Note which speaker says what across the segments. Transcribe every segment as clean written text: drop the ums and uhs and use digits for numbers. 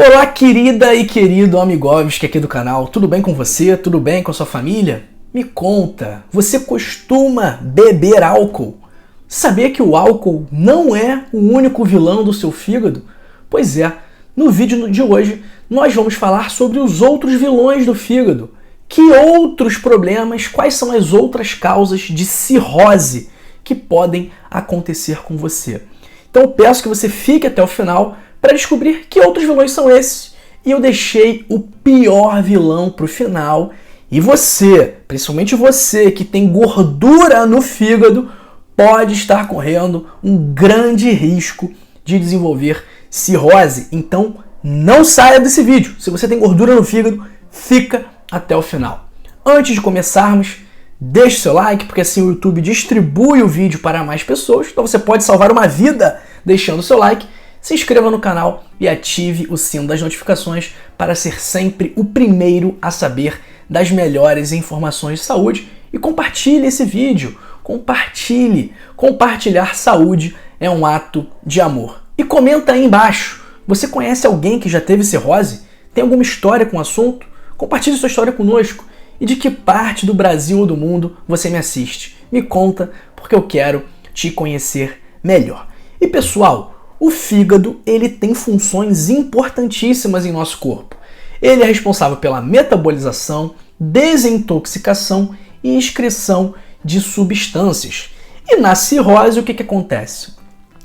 Speaker 1: Olá, querida e querido Amigovski aqui do canal. Tudo bem com você? Tudo bem com a sua família? Me conta, você costuma beber álcool? Sabia que o álcool não é o único vilão do seu fígado? Pois é, no vídeo de hoje nós vamos falar sobre os outros vilões do fígado. Que outros problemas, quais são as outras causas de cirrose que podem acontecer com você? Então eu peço que você fique até o final para descobrir que outros vilões são esses. E eu deixei o pior vilão para o final. E você, principalmente você que tem gordura no fígado, pode estar correndo um grande risco de desenvolver cirrose. Então não saia desse vídeo. Se você tem gordura no fígado, fica até o final. Antes de começarmos, deixe seu like, porque assim o YouTube distribui o vídeo para mais pessoas. Então você pode salvar uma vida deixando seu like. Se inscreva no canal e ative o sino das notificações para ser sempre o primeiro a saber das melhores informações de saúde. E compartilhe esse vídeo. Compartilhe. Compartilhar saúde é um ato de amor. E comenta aí embaixo. Você conhece alguém que já teve cirrose? Tem alguma história com o assunto? Compartilhe sua história conosco. E de que parte do Brasil ou do mundo você me assiste? Me conta, porque eu quero te conhecer melhor. E pessoal, o fígado ele tem funções importantíssimas em nosso corpo. Ele é responsável pela metabolização, desintoxicação e excreção de substâncias. E na cirrose o que acontece?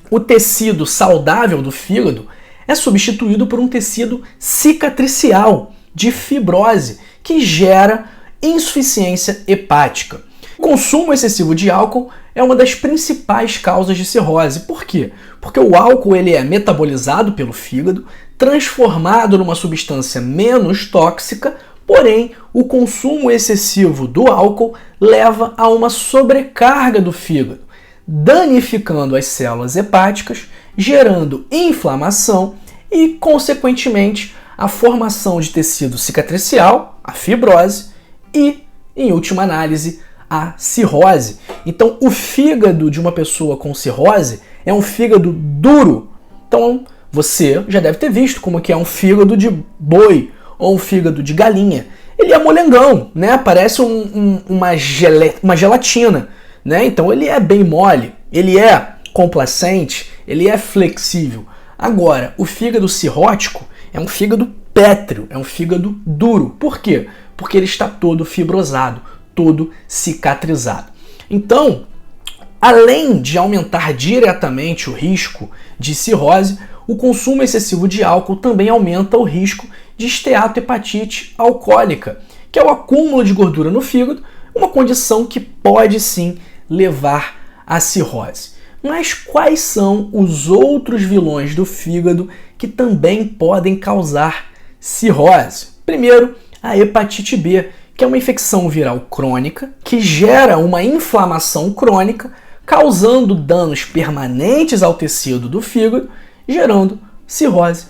Speaker 1: O tecido saudável do fígado é substituído por um tecido cicatricial de fibrose que gera insuficiência hepática. O consumo excessivo de álcool é uma das principais causas de cirrose. Por quê? Porque o álcool ele é metabolizado pelo fígado, transformado numa substância menos tóxica, porém o consumo excessivo do álcool leva a uma sobrecarga do fígado, danificando as células hepáticas, gerando inflamação e, consequentemente, a formação de tecido cicatricial, a fibrose e, em última análise, a cirrose. Então, o fígado de uma pessoa com cirrose é um fígado duro. Então, você já deve ter visto como que é um fígado de boi ou um fígado de galinha. Ele é molengão, né? Parece uma gelatina, né? Então, ele é bem mole, ele é complacente, ele é flexível. Agora, o fígado cirrótico é um fígado pétreo, é um fígado duro. Por quê? Porque ele está todo fibrosado, todo cicatrizado. Então, além de aumentar diretamente o risco de cirrose, o consumo excessivo de álcool também aumenta o risco de esteatohepatite alcoólica, que é o acúmulo de gordura no fígado, uma condição que pode sim levar à cirrose. Mas quais são os outros vilões do fígado que também podem causar cirrose? Primeiro, a hepatite B, que é uma infecção viral crônica que gera uma inflamação crônica, causando danos permanentes ao tecido do fígado, gerando cirrose.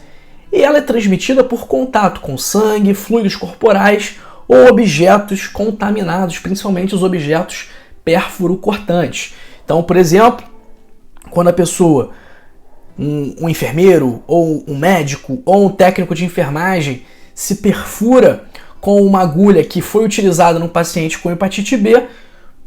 Speaker 1: E ela é transmitida por contato com sangue, fluidos corporais ou objetos contaminados, principalmente os objetos pérfuro-cortantes. Então, por exemplo, quando a pessoa, um enfermeiro ou um médico ou um técnico de enfermagem se perfura com uma agulha que foi utilizada num paciente com hepatite B,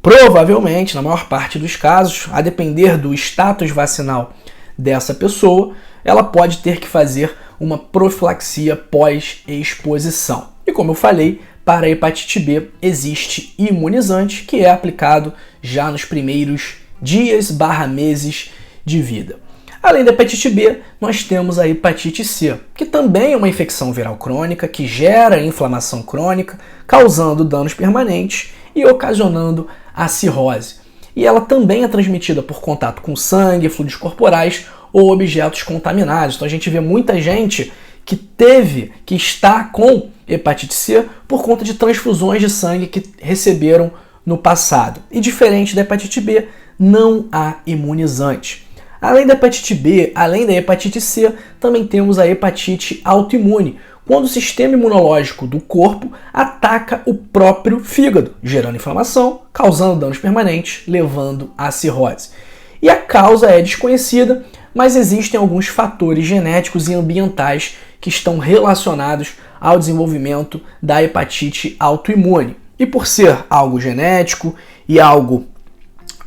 Speaker 1: provavelmente, na maior parte dos casos, a depender do status vacinal dessa pessoa, ela pode ter que fazer uma profilaxia pós-exposição. E como eu falei, para a hepatite B existe imunizante que é aplicado já nos primeiros dias/meses de vida. Além da hepatite B, nós temos a hepatite C, que também é uma infecção viral crônica que gera inflamação crônica, causando danos permanentes e ocasionando a cirrose. E ela também é transmitida por contato com sangue, fluidos corporais ou objetos contaminados. Então a gente vê muita gente que está com hepatite C por conta de transfusões de sangue que receberam no passado. E diferente da hepatite B, não há imunizante. Além da hepatite B, além da hepatite C, também temos a hepatite autoimune, quando o sistema imunológico do corpo ataca o próprio fígado, gerando inflamação, causando danos permanentes, levando à cirrose. E a causa é desconhecida, mas existem alguns fatores genéticos e ambientais que estão relacionados ao desenvolvimento da hepatite autoimune. E por ser algo genético e algo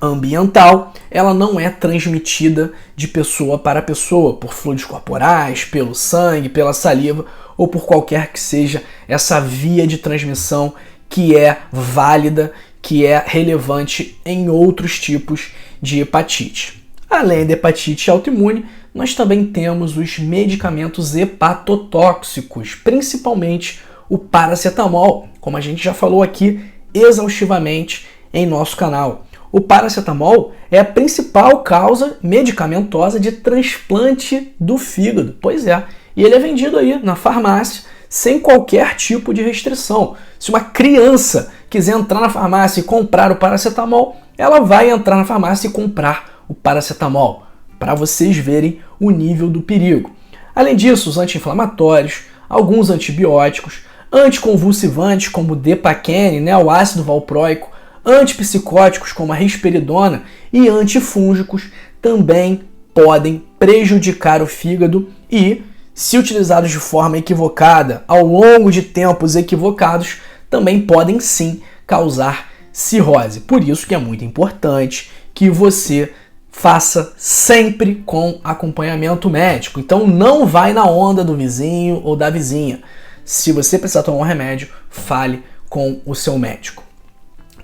Speaker 1: ambiental, ela não é transmitida de pessoa para pessoa, por fluidos corporais, pelo sangue, pela saliva ou por qualquer que seja essa via de transmissão que é válida, que é relevante em outros tipos de hepatite. Além da hepatite autoimune, nós também temos os medicamentos hepatotóxicos, principalmente o paracetamol, como a gente já falou aqui exaustivamente em nosso canal. O paracetamol é a principal causa medicamentosa de transplante do fígado. Pois é, e ele é vendido aí na farmácia sem qualquer tipo de restrição. Se uma criança quiser entrar na farmácia e comprar o paracetamol, ela vai entrar na farmácia e comprar o paracetamol, para vocês verem o nível do perigo. Além disso, os anti-inflamatórios, alguns antibióticos, anticonvulsivantes como o Depakene, o ácido valproico, antipsicóticos como a risperidona e antifúngicos também podem prejudicar o fígado e, se utilizados de forma equivocada ao longo de tempos equivocados, também podem sim causar cirrose. Por isso que é muito importante que você faça sempre com acompanhamento médico. Então não vai na onda do vizinho ou da vizinha. Se você precisar tomar um remédio, fale com o seu médico.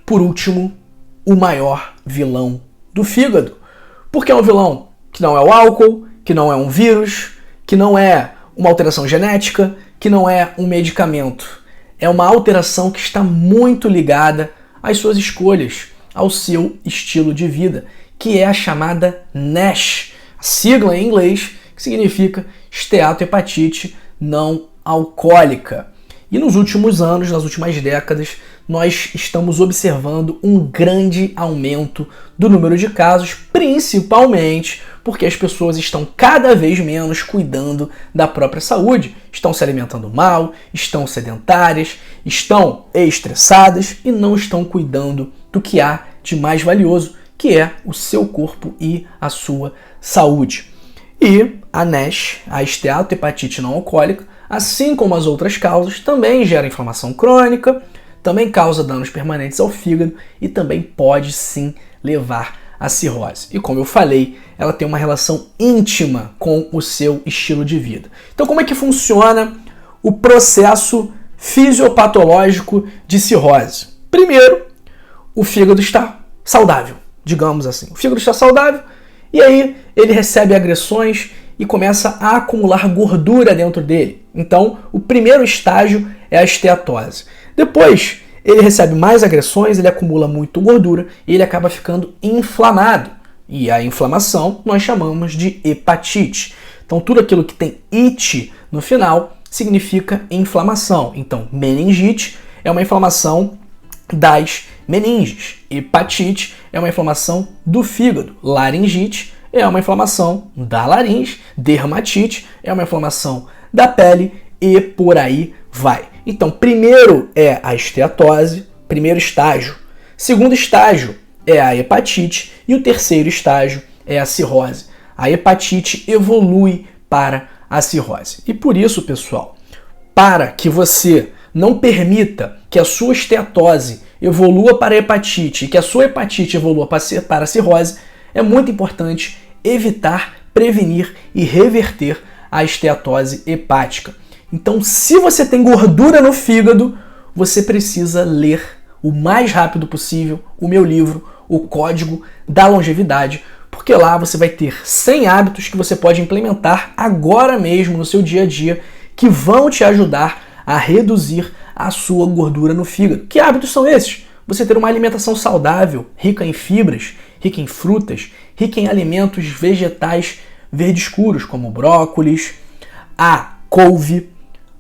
Speaker 1: Por último, o maior vilão do fígado. Porque é um vilão que não é o álcool, que não é um vírus, que não é uma alteração genética, que não é um medicamento. É uma alteração que está muito ligada às suas escolhas, ao seu estilo de vida, que é a chamada NASH, a sigla em inglês que significa esteatohepatite não alcoólica. E nos últimos anos, nas últimas décadas, nós estamos observando um grande aumento do número de casos, principalmente porque as pessoas estão cada vez menos cuidando da própria saúde, estão se alimentando mal, estão sedentárias, estão estressadas e não estão cuidando do que há de mais valioso, que é o seu corpo e a sua saúde. E a NASH, a esteatohepatite não alcoólica, assim como as outras causas, também gera inflamação crônica, também causa danos permanentes ao fígado e também pode sim levar à cirrose. E como eu falei, ela tem uma relação íntima com o seu estilo de vida. Então como é que funciona o processo fisiopatológico de cirrose? Primeiro, o fígado está saudável, digamos assim. O fígado está saudável e aí ele recebe agressões e começa a acumular gordura dentro dele. Então, o primeiro estágio é a esteatose. Depois, ele recebe mais agressões, ele acumula muito gordura e ele acaba ficando inflamado. E a inflamação nós chamamos de hepatite. Então, tudo aquilo que tem ite no final significa inflamação. Então, meningite é uma inflamação das meninges. Hepatite é uma inflamação do fígado. Laringite é uma inflamação da laringe. Dermatite é uma inflamação da pele e por aí vai. Então, primeiro é a esteatose, primeiro estágio. Segundo estágio é a hepatite e o terceiro estágio é a cirrose. A hepatite evolui para a cirrose. E por isso, pessoal, para que você não permita que a sua esteatose evolua para a hepatite e que a sua hepatite evolua para a cirrose, é muito importante evitar, prevenir e reverter a esteatose hepática. Então, se você tem gordura no fígado, você precisa ler o mais rápido possível o meu livro, O Código da Longevidade, porque lá você vai ter 100 hábitos que você pode implementar agora mesmo no seu dia a dia que vão te ajudar a reduzir a sua gordura no fígado. Que hábitos são esses? Você ter uma alimentação saudável, rica em fibras, rica em frutas, rica em alimentos vegetais verdes escuros, como brócolis, a couve,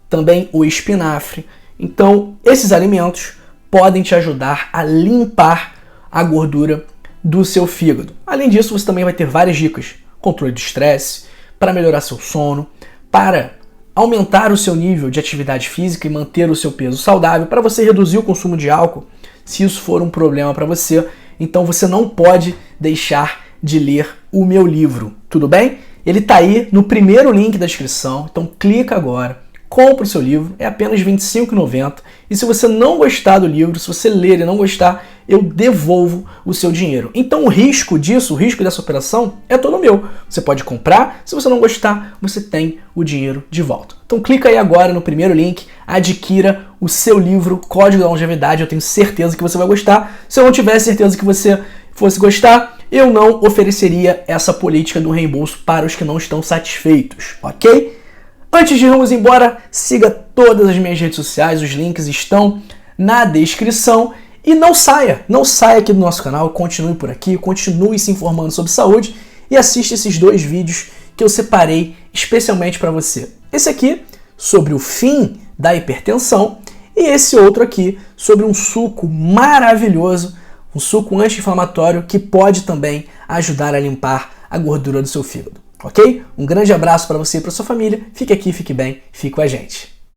Speaker 1: também o espinafre. Então, esses alimentos podem te ajudar a limpar a gordura do seu fígado. Além disso, você também vai ter várias dicas. Controle de estresse, para melhorar seu sono, para aumentar o seu nível de atividade física e manter o seu peso saudável, para você reduzir o consumo de álcool, se isso for um problema para você. Então você não pode deixar de ler o meu livro, tudo bem? Ele tá aí no primeiro link da descrição, então clica agora, compra o seu livro, é apenas R$ 25,90. E se você não gostar do livro, se você ler e não gostar, eu devolvo o seu dinheiro. Então o risco disso, o risco dessa operação é todo meu. Você pode comprar, se você não gostar, você tem o dinheiro de volta. Então clica aí agora no primeiro link, adquira o seu livro Código da Longevidade, eu tenho certeza que você vai gostar. Se eu não tiver certeza que você fosse gostar, eu não ofereceria essa política do reembolso para os que não estão satisfeitos, ok? Antes de irmos embora, siga todas as minhas redes sociais, os links estão na descrição. E não saia aqui do nosso canal, continue por aqui, continue se informando sobre saúde e assista esses 2 vídeos que eu separei especialmente para você. Esse aqui sobre o fim da hipertensão e esse outro aqui sobre um suco maravilhoso, um suco anti-inflamatório que pode também ajudar a limpar a gordura do seu fígado, ok? Um grande abraço para você e para sua família, fique aqui, fique bem, fique com a gente.